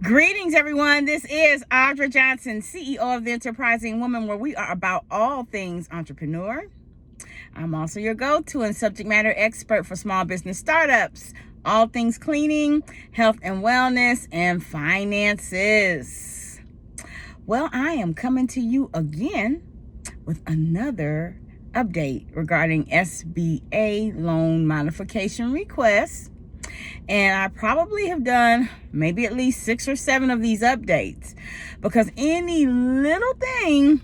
Greetings, everyone. This is Audra Johnson, CEO of The Enterprising Woman, where we are about all things entrepreneur. I'm also your go-to and subject matter expert for small business startups, all things cleaning, health and wellness, and finances. Well, I am coming to you again with another update regarding SBA loan modification requests. And I probably have done maybe at least 6 or 7 of these updates, because any little thing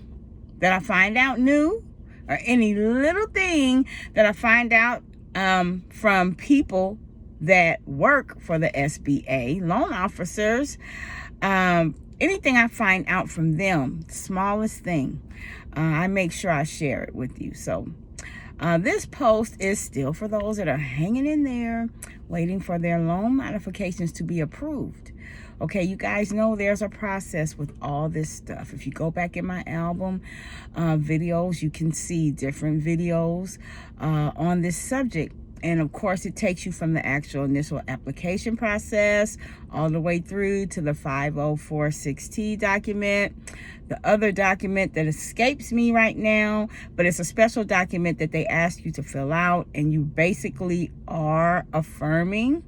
that I find out new, or any little thing that I find out from people that work for the SBA loan officers, anything I find out from them, smallest thing, I make sure I share it with you. So this post is still for those that are hanging in there, waiting for their loan modifications to be approved. Okay, you guys know there's a process with all this stuff. If you go back in my album videos, you can see different videos on this subject. And of course, it takes you from the actual initial application process all the way through to the 5046T document. The other document that escapes me right now, but it's a special document that they ask you to fill out, and you basically are affirming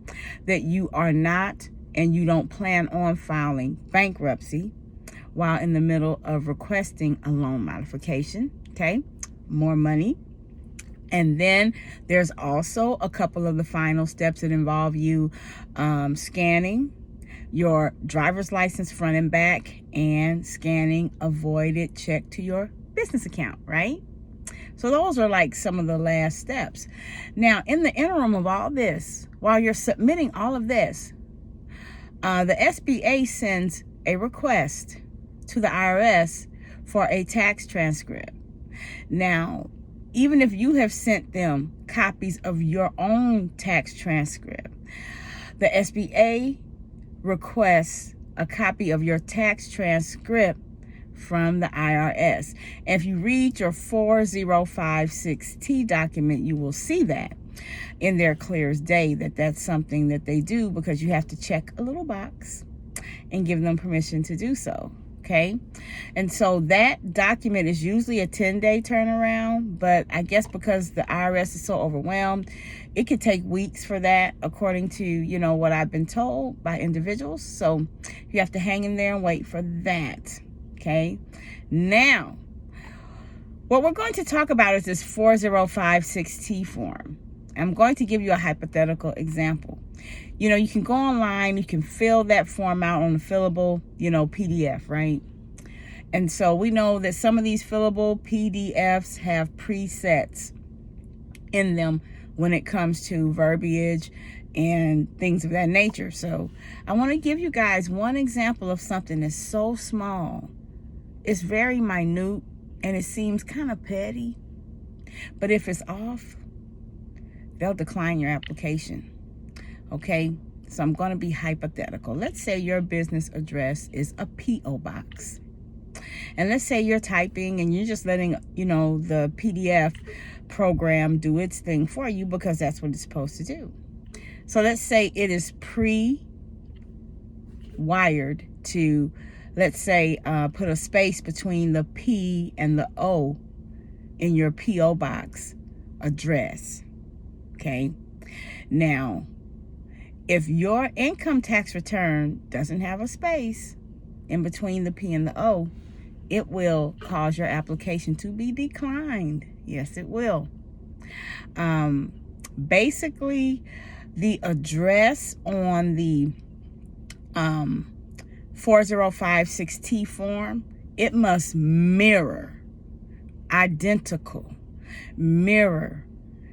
that you are not and you don't plan on filing bankruptcy while in the middle of requesting a loan modification. Okay, more money. And then there's also a couple of the final steps that involve you scanning your driver's license front and back and scanning a voided check to your business account, right? So those are like some of the last steps. Now, in the interim of all this, while you're submitting all of this, the SBA sends a request to the IRS for a tax transcript. Now, even if you have sent them copies of your own tax transcript, the SBA requests a copy of your tax transcript from the IRS. And if you read your 4056T document, you will see that in there clear as day that that's something that they do, because you have to check a little box and give them permission to do so. Okay, and so that document is usually a 10-day turnaround, but I guess because the IRS is so overwhelmed, it could take weeks for that, according to, what I've been told by individuals. So you have to hang in there and wait for that. Okay, now what we're going to talk about is this 4056T form. I'm going to give you a hypothetical example. You can go online, you can fill that form out on a fillable, PDF, right? And so we know that some of these fillable PDFs have presets in them when it comes to verbiage and things of that nature. So I want to give you guys one example of something that's so small. It's very minute and it seems kind of petty, but if it's off, they'll decline your application. Okay, so I'm going to be hypothetical. Let's say your business address is a P.O. box. And let's say you're typing and you're just letting, the PDF program do its thing for you, because that's what it's supposed to do. So let's say it is pre-wired to, let's say, put a space between the P and the O in your P.O. box address. Okay, now, if your income tax return doesn't have a space in between the P and the O, it will cause your application to be declined. Yes, it will. Basically, the address on the 4056T form, it must mirror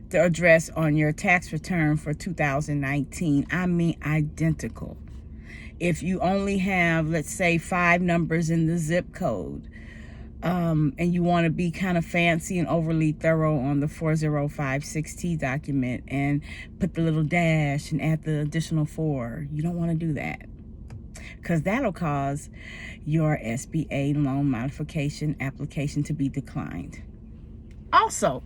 the address on your tax return for 2019. I mean identical. If you only have, let's say, 5 numbers in the zip code, and you want to be kind of fancy and overly thorough on the 4056T document and put the little dash and add the additional 4, you don't want to do that, because that'll cause your SBA loan modification application to be declined. Also,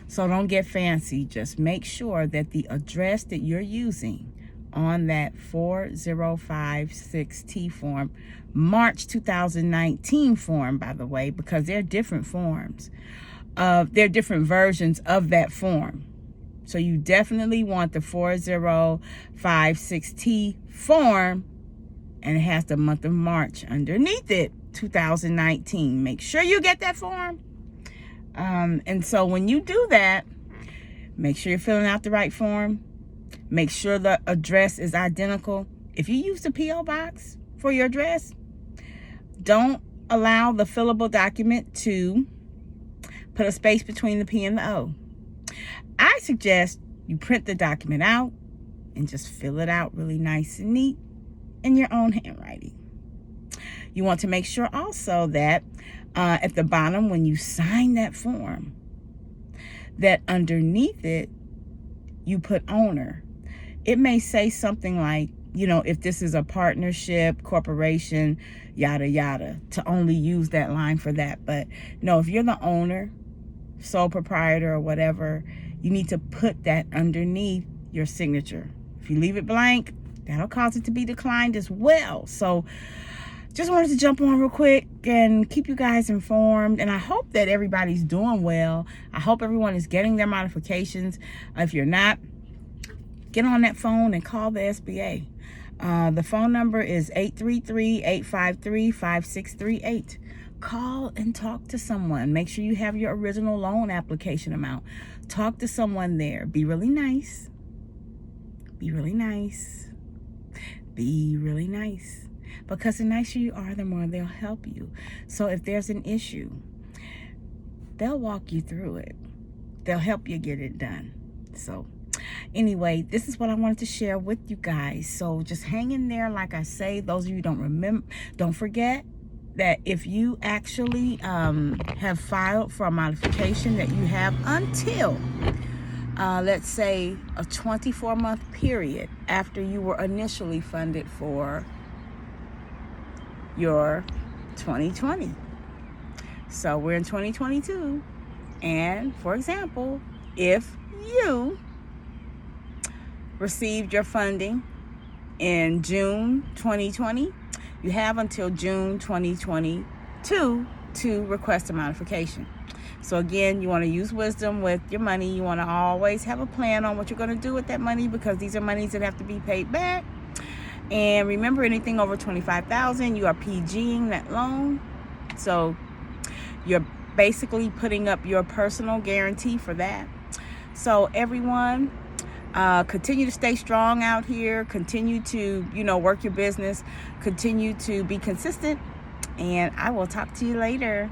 so don't get fancy. Just make sure that the address that you're using on that 4056T form, March 2019 form, by the way, because they're different forms. They're different versions of that form. So you definitely want the 4056T form, and it has the month of March underneath it, 2019. Make sure you get that form. And so when you do that, make sure you're filling out the right form. Make sure the address is identical. If you use the P.O. box for your address, don't allow the fillable document to put a space between the P and the O. I suggest you print the document out and just fill it out really nice and neat in your own handwriting. You want to make sure also that at the bottom, when you sign that form, that underneath it, you put owner. It may say something like, if this is a partnership, corporation, yada, yada, to only use that line for that. But no, if you're the owner, sole proprietor or whatever, you need to put that underneath your signature. If you leave it blank, that'll cause it to be declined as well. So just wanted to jump on real quick and keep you guys informed. And I hope that everybody's doing well. I hope everyone is getting their modifications. If you're not, get on that phone and call the SBA. The phone number is 833-853-5638. Call and talk to someone. Make sure you have your original loan application amount. Talk to someone there. Be really nice. Be really nice. Be really nice. Because the nicer you are, the more they'll help you. So if there's an issue, they'll walk you through it. They'll help you get it done. So anyway, this is what I wanted to share with you guys. So just hang in there. Like I say, those of you who don't remember, don't forget that if you actually have filed for a modification, that you have until let's say a 24-month period after you were initially funded for your 2020. So we're in 2022, and for example, if you received your funding in June 2020, you have until June 2022 to request a modification. So again, you want to use wisdom with your money. You want to always have a plan on what you're going to do with that money, because these are monies that have to be paid back. And remember, anything over $25,000, you are PGing that loan. So you're basically putting up your personal guarantee for that. So everyone, continue to stay strong out here. Continue to, work your business. Continue to be consistent. And I will talk to you later.